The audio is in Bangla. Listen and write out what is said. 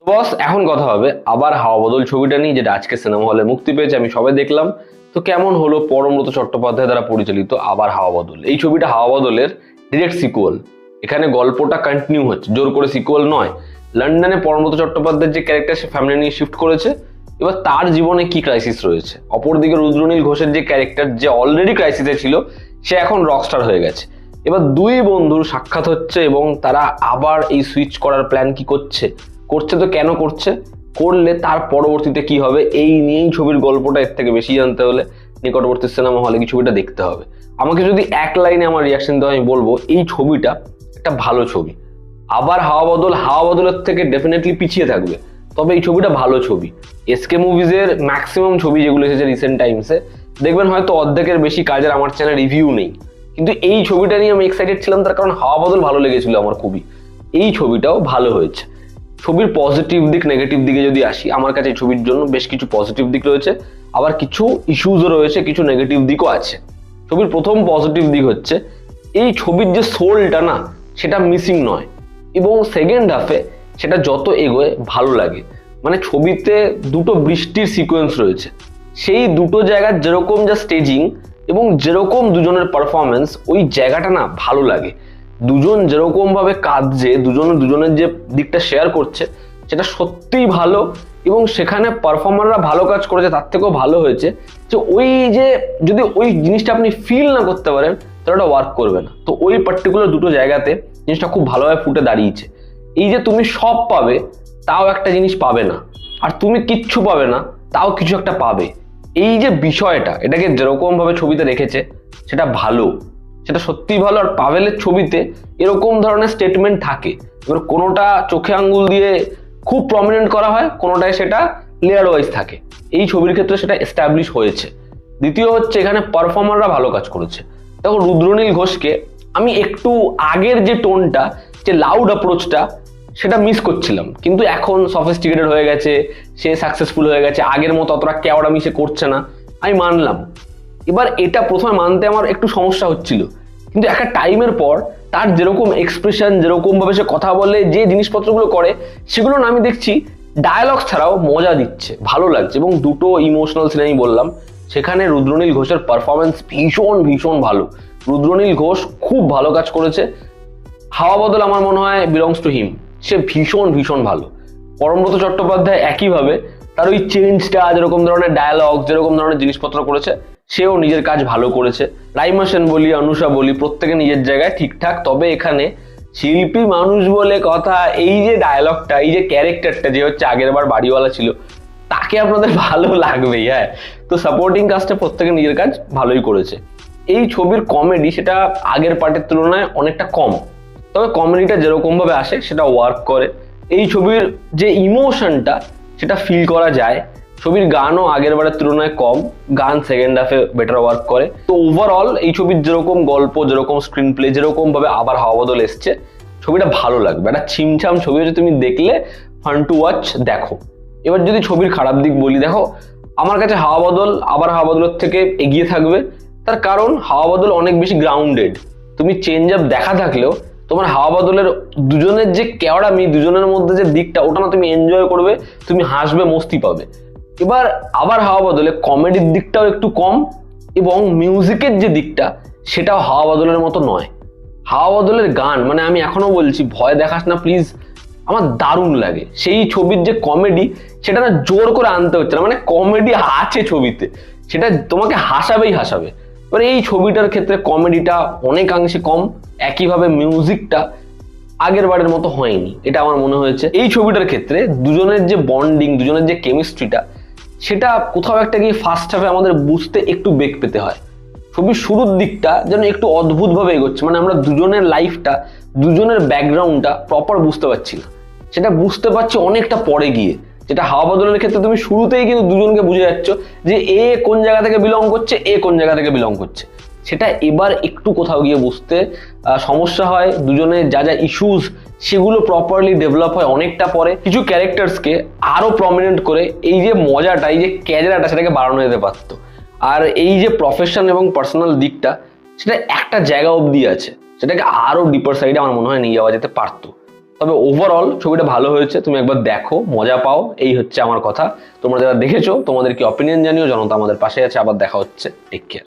বস এখন কথা হবে আবার হাওয়া বদল ছবিটা নিয়ে, যেটা আজকে সিনেমা হলে মুক্তি পেয়েছে, আমি সবাই দেখলাম। তো কেমন হলো পরমব্রত চট্টোপাধ্যায় দ্বারা পরিচালিত আবার হাওয়া বদল? এই ছবিটা হাওয়া বদলের ডিরেক্ট সিকুয়াল। এখানে গল্পটা কন্টিনিউ হচ্ছে, জোর করে সিকুয়াল নয়। লন্ডনে পরমব্রত চট্টোপাধ্যায়ের যে ক্যারেক্টার, সে ফ্যামিলি নিয়ে শিফট করেছে। এবার তার জীবনে কি ক্রাইসিস রয়েছে, অপরদিকে রুদ্রনীল ঘোষের যে ক্যারেক্টার, যে অলরেডি ক্রাইসিসে ছিল, সে এখন রকস্টার হয়ে গেছে। এবার দুই বন্ধুর সাক্ষাৎ হচ্ছে এবং তারা আবার এই সুইচ করার প্ল্যান কি করছে, তো কেন করছে, করলে তার পরবর্তীতে কি হবে, এই নিয়েই ছবির গল্পটা। এর থেকে বেশি জানতে হলে নিকটবর্তী সিনেমা হলে কি ছবিটা দেখতে হবে। আমাকে যদি এক লাইনে আমার রিয়াকশন দেওয়া, আমি বলবো এই ছবিটা একটা ভালো ছবি। আবার হাওয়া বদলের থেকে ডেফিনেটলি পিছিয়ে থাকবে, তবে এই ছবিটা ভালো ছবি। এসকে মুভিজের ম্যাক্সিমাম ছবি যেগুলো এসেছে রিসেন্ট টাইমসে, দেখবেন হয়তো অর্ধেকের বেশি কাজের আমার চ্যানেল রিভিউ নেই, কিন্তু এই ছবিটা নিয়ে আমি এক্সাইটেড ছিলাম, তার কারণ হাওয়া বদল ভালো লেগেছিল আমার খুবই। এই ছবিটাও ভালো হয়েছে। ছবির পজিটিভ দিক নেগেটিভ দিকে যদি আসি, আমার কাছে এই ছবির জন্য বেশ কিছু পজিটিভ দিক রয়েছে, আবার কিছু ইস্যুজও রয়েছে, কিছু নেগেটিভ দিকও আছে। ছবির প্রথম পজিটিভ দিক হচ্ছে এই ছবির যে সোলটা না, সেটা মিসিং নয়, এবং সেকেন্ড হাফে সেটা যত এগোয় ভালো লাগে। মানে ছবিতে দুটো বৃষ্টির সিকোয়েন্স রয়েছে, সেই দুটো জায়গার যেরকম যা স্টেজিং এবং যেরকম দুজনের পারফরমেন্স, ওই জায়গাটা না ভালো লাগে। দুজন যেরকম ভাবে কাঁদছে, দুজনের যে দিকটা শেয়ার করছে, সেটা সত্যিই ভালো। এবং সেখানে পারফর্মাররা ভালো কাজ করেছে, তার থেকেও ভালো হয়েছে যে ওই যে যদি ওই জিনিসটা আপনি ফিল না করতে পারেন, তাহলে ওটা ওয়ার্ক করবে না। তো ওই পার্টিকুলার দুটো জায়গাতে জিনিসটা খুব ভালোভাবে ফুটে দাঁড়িয়েছে। এই যে তুমি সব পাবে তাও একটা জিনিস পাবে না, আর তুমি কিচ্ছু পাবে না তাও কিছু একটা পাবে, এই যে বিষয়টা, এটাকে যেরকম ভাবে ছবিতে রেখেছে সেটা ভালো, সেটা সত্যিই ভালো। আর পাভেলের ছবিতে এরকম ধরনের স্টেটমেন্ট থাকে, এবার কোনোটা চোখে আঙ্গুল দিয়ে খুব প্রমিনেন্ট করা হয়, কোনোটায় সেটা লেয়ার ওয়াইজ থাকে। এই ছবির ক্ষেত্রে সেটা এস্টাবলিশ হয়েছে। দ্বিতীয় হচ্ছে এখানে পারফর্মাররা ভালো কাজ করেছে। দেখো রুদ্রনীল ঘোষকে আমি একটু আগের যে টোনটা, যে লাউড অ্যাপ্রোচটা, সেটা মিস করছিলাম, কিন্তু এখন সফিস্টিকেটেড হয়ে গেছে, সে সাকসেসফুল হয়ে গেছে, আগের মতো অতটা কেওড়ামি সে করছে না, আমি মানলাম। এবার এটা প্রথমে মানতে আমার একটু সমস্যা হচ্ছিল, কিন্তু একটা টাইমের পর তার যেরকম এক্সপ্রেশন, যেরকম ভাবে সে কথা বলে, যে জিনিসপত্রগুলো করে, সেগুলো না আমি দেখছি ডায়ালগ ছাড়াও মজা দিচ্ছে, ভালো লাগছে। এবং দুটো ইমোশনাল সিন আমি বললাম, সেখানে রুদ্রনীল ঘোষের পারফরমেন্স ভীষণ ভীষণ ভালো। রুদ্রনীল ঘোষ খুব ভালো কাজ করেছে। হাওয়া বদল আমার মনে হয় বিলংস টু হিম, সে ভীষণ ভীষণ ভালো। পরমব্রত চট্টোপাধ্যায় একইভাবে তার ওই চেঞ্জটা, যেরকম ধরনের ডায়ালগ, যেরকম ধরনের জিনিসপত্র করেছে, সেও নিজের কাজ ভালো করেছে। রাইমা সেন বলি, অনুষা বলি, প্রত্যেকে নিজের জায়গায় ঠিকঠাক। তবে এখানে শিল্পী মানুষ বলে কথা, এই যে ডায়ালগটা, এই যে ক্যারেক্টারটা, যে হচ্ছে আগের বার বাড়িওয়ালা ছিল, তাকে আপনাদের ভালো লাগবেই। হ্যাঁ, তো সাপোর্টিং কাস্টে প্রত্যেকে নিজের কাজ ভালোই করেছে। এই ছবির কমেডি সেটা আগের পার্টের তুলনায় অনেকটা কম, তবে কমেডিটা যেরকম ভাবে আসে সেটা ওয়ার্ক করে। এই ছবির যে ইমোশনটা, সেটা ফিল করা যায়। ছবির গানও আগের বারের তুলনায় কম, গান সেকেন্ড হাফে বেটার ওয়ার্ক করে। তো ওভারঅল এই ছবির যেরকম গল্প, যেরকম স্ক্রিন প্লে, যেরকম ভাবে আবার হাওয়া বদল এসছে, ছবিটা ভালো লাগবে। একটা ছিমছাম ছবি হচ্ছে, তুমি দেখলে ফান টু ওয়াচ, দেখো। এবার যদি ছবির খারাপ দিক বলি, দেখো আমার কাছে হাওয়া বদল আবার হাওয়া বদলের থেকে এগিয়ে থাকবে। তার কারণ হাওয়া বদল অনেক বেশি গ্রাউন্ডেড। তুমি চেঞ্জ আপ দেখা থাকলেও তোমার হাওয়া বদলের দুজনের যে কেওড়ামি, দুজনের মধ্যে যে দিকটা, ওটা না তুমি এনজয় করবে, তুমি হাসবে, মস্তি পাবে। এবার আবার হাওয়া বদলে কমেডির দিকটাও একটু কম, এবং মিউজিকের যে দিকটা, সেটাও হাওয়া বদলের মতো নয়। হাওয়া বদলের গান, মানে আমি এখনো বলছি, ভয় দেখাস না প্লিজ, আমার দারুণ লাগে। সেই ছবির যে কমেডি, সেটা না জোর করে আনতে হচ্ছে না, মানে কমেডি আছে ছবিতে, সেটা তোমাকে হাসাবেই হাসাবে। এবার এই ছবিটার ক্ষেত্রে কমেডিটা অনেকাংশে কম, একইভাবে মিউজিকটা আগের বারের মতো হয়নি, এটা আমার মনে হয়েছে। এই ছবিটার ক্ষেত্রে দুজনের যে বন্ডিং, দুজনের যে কেমিস্ট্রিটা, সেটা কোথাও একটা গিয়ে ফার্স্ট হাফে আমাদের বুঝতে একটু বেগ পেতে হয়। ছবির শুরুর দিকটা যেন একটু অদ্ভুতভাবে এগোচ্ছে, মানে আমরা দুজনের লাইফটা, দুজনের ব্যাকগ্রাউন্ডটা প্রপার বুঝতে পারছি না, সেটা বুঝতে পারছি অনেকটা পরে গিয়ে। যেটা হাওয়া বদলের ক্ষেত্রে তুমি শুরুতেই কিন্তু দুজনকে বুঝে যাচ্ছ যে এ কোন জায়গা থেকে বিলং করছে, এ কোন জায়গা থেকে বিলং করছে। সেটা এবার একটু কোথাও গিয়ে বুঝতে সমস্যা হয়। দুজনের যা যা ইস্যুস, সেগুলো প্রপারলি ডেভেলপ হয় অনেকটা পরে। কিছু ক্যারেক্টার্সকে আরো প্রমিনেন্ট করে এই যে মজাটা, এই যে ক্যাজেরাটা, সেটাকে বাড়ানো যেতে পারতো। আর এই যে প্রফেশন এবং পার্সোনাল দিকটা, সেটা একটা জায়গা অবধি আছে, সেটাকে আরো ডিপার সাইডে আমার মনে হয় নিয়ে যাওয়া যেতে পারতো। তবে ওভারঅল ছবিটা ভালো হয়েছে, তুমি একবার দেখো, মজা পাও, এই হচ্ছে আমার কথা। তোমরা যারা দেখেছো তোমাদের কি অপিনিয়ন জানিও, জনতা আমাদের পাশে আছে। আবার দেখা হচ্ছে, টেক কেয়ার।